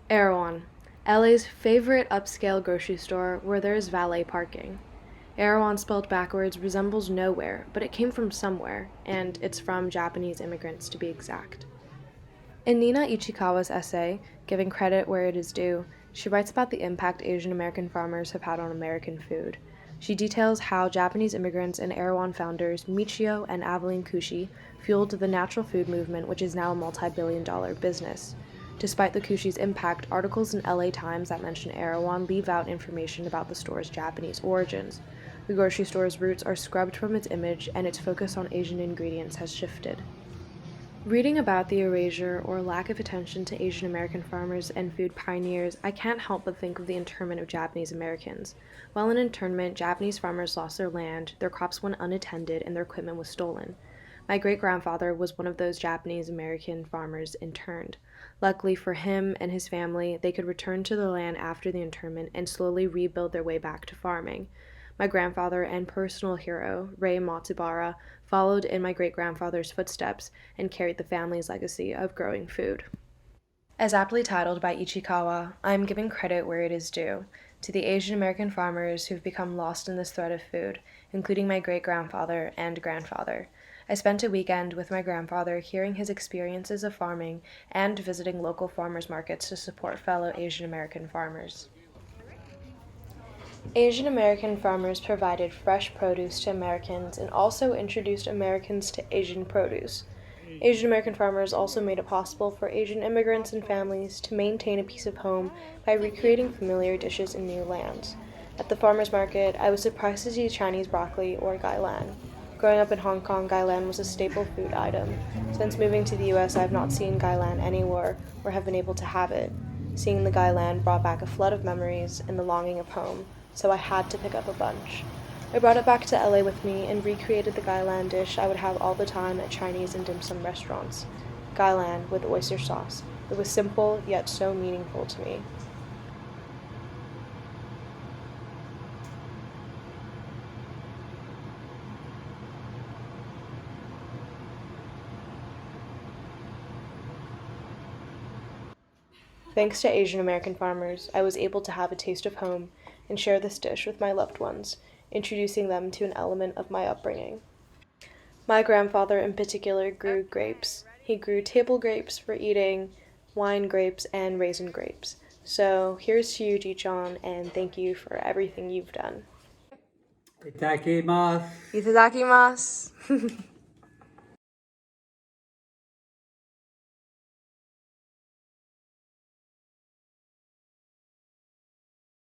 Erewhon, LA's favorite upscale grocery store where there is valet parking. Erewhon spelled backwards resembles nowhere, but it came from somewhere, and it's from Japanese immigrants to be exact. In Nina Ichikawa's essay, Giving Credit Where It Is Due, she writes about the impact Asian American farmers have had on American food. She details how Japanese immigrants and Erewhon founders Michio and Aveline Kushi fueled the natural food movement, which is now a multi-billion-dollar business. Despite the Kushi's impact, articles in LA Times that mention Erewhon leave out information about the store's Japanese origins. The grocery store's roots are scrubbed from its image, and its focus on Asian ingredients has shifted. Reading about the erasure or lack of attention to Asian American farmers and food pioneers, I can't help but think of the internment of Japanese Americans. While in internment, Japanese farmers lost their land, their crops went unattended, and their equipment was stolen. My great grandfather was one of those Japanese American farmers interned. Luckily for him and his family, they could return to their land after the internment and slowly rebuild their way back to farming. My grandfather and personal hero, Rei Matsubara, followed in my great grandfather's footsteps and carried the family's legacy of growing food. As aptly titled by Ichikawa, I am giving credit where it is due to the Asian American farmers who've become lost in this thread of food, including my great grandfather and grandfather. I spent a weekend with my grandfather hearing his experiences of farming and visiting local farmers markets to support fellow Asian American farmers. Asian American farmers provided fresh produce to Americans and also introduced Americans to Asian produce. Asian American farmers also made it possible for Asian immigrants and families to maintain a piece of home by recreating familiar dishes in new lands. At the farmers market, I was surprised to see Chinese broccoli or gailan. Growing up in Hong Kong, gailan was a staple food item. Since moving to the US, I have not seen gailan anywhere or have been able to have it. Seeing the gailan brought back a flood of memories and the longing of home, so I had to pick up a bunch. I brought it back to LA with me and recreated the gailan dish I would have all the time at Chinese and dim sum restaurants. Gailan with oyster sauce. It was simple, yet so meaningful to me. Thanks to Asian American farmers, I was able to have a taste of home and share this dish with my loved ones, introducing them to an element of my upbringing. My grandfather, in particular, grew grapes. He grew table grapes for eating, wine grapes, and raisin grapes. So here's to you, Ji-chan, and thank you for everything you've done. Itakimasu. Itadakimasu!